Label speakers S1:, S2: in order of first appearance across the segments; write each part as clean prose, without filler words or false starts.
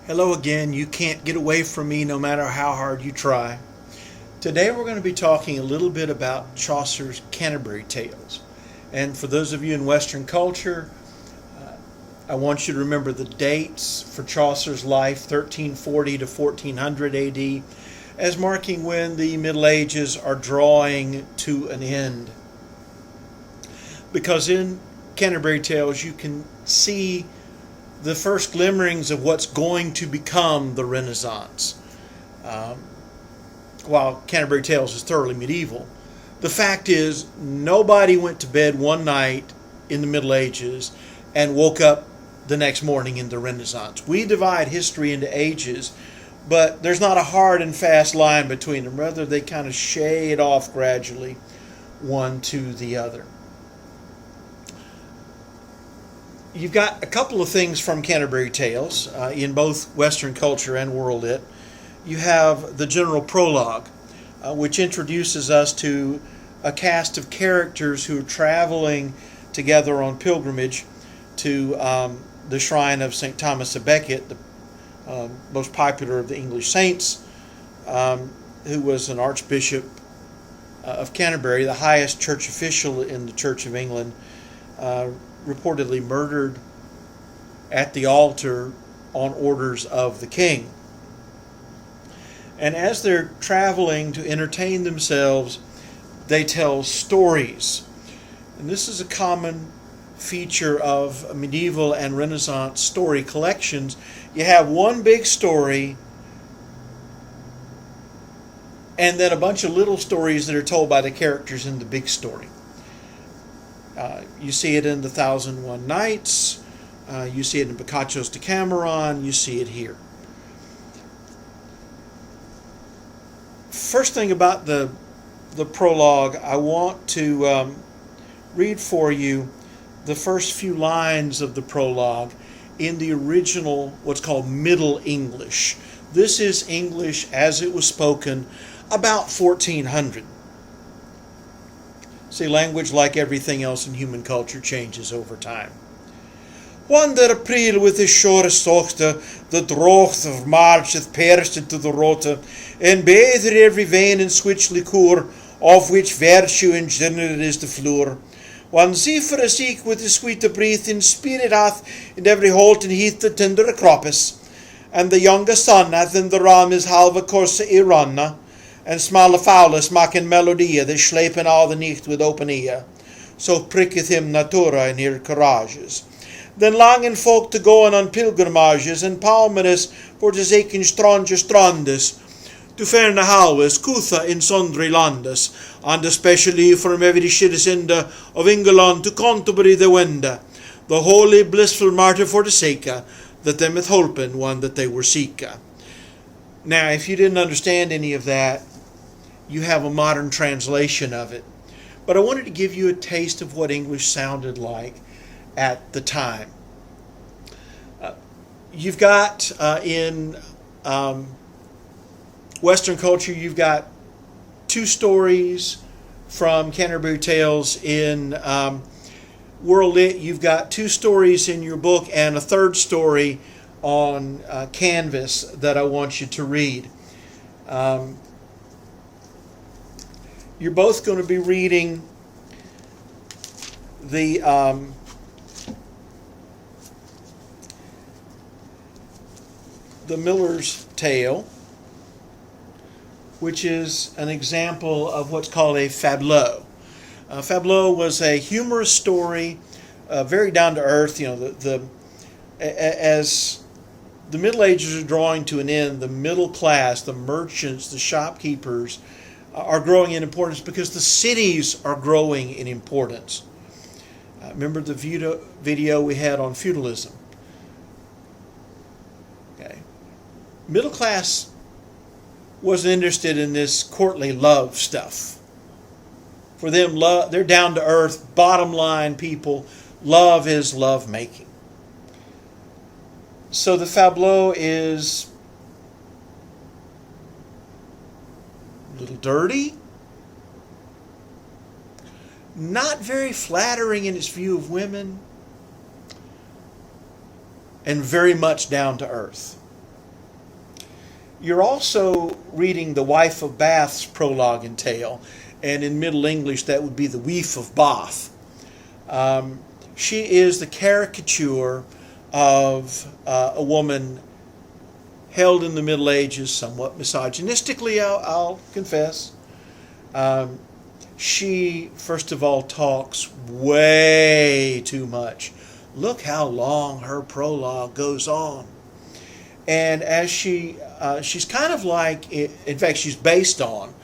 S1: Hello again. You can't get away from me no matter how hard you try. Today we're going to be talking a little bit about Chaucer's Canterbury Tales. And for those of you in Western culture, I want you to remember the dates for Chaucer's life, 1340 to 1400 AD, as marking when the Middle Ages are drawing to an end. Because in Canterbury Tales you can see the first glimmerings of what's going to become the Renaissance. While Canterbury Tales is thoroughly medieval, the fact is nobody went to bed one night in the Middle Ages and woke up the next morning in the Renaissance. We divide history into ages, but there's not a hard and fast line between them. Rather, they kind of shade off gradually one to the other. You've got a couple of things from Canterbury Tales in both Western culture and world lit. You have the general prologue, which introduces us to a cast of characters who are traveling together on pilgrimage to the shrine of St. Thomas of Becket, the most popular of the English saints, who was an archbishop of Canterbury, the highest church official in the Church of England, reportedly murdered at the altar on orders of the king. And as they're traveling to entertain themselves, they tell stories. And this is a common feature of medieval and Renaissance story collections. You have one big story and then a bunch of little stories that are told by the characters in the big story. You see it in the 1001 Nights, you see it in Boccaccio's Decameron, you see it here. First thing about the prologue, I want to read for you the first few lines of the prologue in the original, what's called Middle English. This is English as it was spoken about 1400. See, language, like everything else in human culture, changes over time. Wander April with his shorest sochte, the droogte of March hath perished into the rote, and bather every vein in switch liqueur, of which virtue and general is the floor. One zephyr seek with his sweet breath in spirit hath, in every halt and heath the tender cropis, and the younger son hath in the ram his halve course ironna, and smalle fowles maken melodie, they slepen al the nicht with open ear. So pricketh him natura in her courages. Then langen folk te goen on pilgrimages, and palmeres voor de zeken strange strandes, to ferne halwes, kutha in sundry landes, and especially from every citizen of England to Canterbury the wende, the holy blissful martyr for the sake, that them hath holpen one that they were seeka. Now, if you didn't understand any of that, you have a modern translation of it. But I wanted to give you a taste of what English sounded like at the time. You've got in Western culture, you've got two stories from Canterbury Tales. In World Lit, you've got two stories in your book and a third story on canvas that I want you to read. You're both going to be reading the Miller's Tale, which is an example of what's called a fabliau. Fabliau was a humorous story, very down to earth. You know, as the Middle Ages are drawing to an end, the middle class, the merchants, the shopkeepers, are growing in importance because the cities are growing in importance. Remember the video we had on feudalism? Okay. Middle class wasn't interested in this courtly love stuff. For them, they're down to earth, bottom line people. Love is love making. So the fabliau is a little dirty, not very flattering in its view of women, and very much down to earth. You're also reading the Wife of Bath's prologue and tale, and in Middle English that would be the Weef of Bath. She is the caricature of a woman held in the Middle Ages, somewhat misogynistically, I'll confess. She, first of all, talks way too much. Look how long her prologue goes on. And as she's kind of like, in fact, she's based on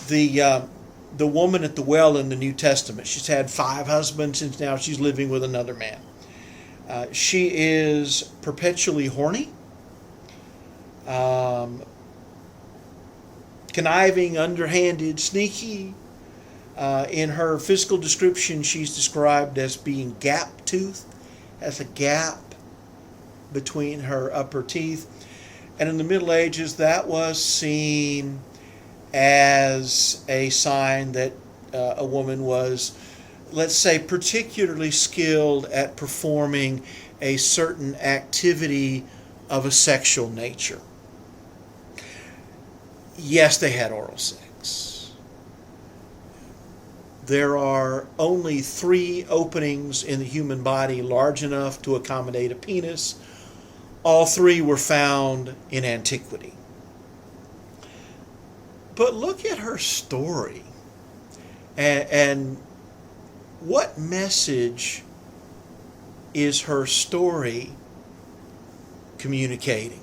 S1: the woman at the well in the New Testament. She's had 5 husbands, and now she's living with another man. She is perpetually horny, conniving, underhanded, sneaky. In her physical description, she's described as being gap-toothed, has a gap between her upper teeth. And in the Middle Ages, that was seen as a sign that a woman was, let's say, particularly skilled at performing a certain activity of a sexual nature. Yes, they had oral sex. There are only 3 openings in the human body large enough to accommodate a penis. All 3 were found in antiquity. But look at her story. And what message is her story communicating?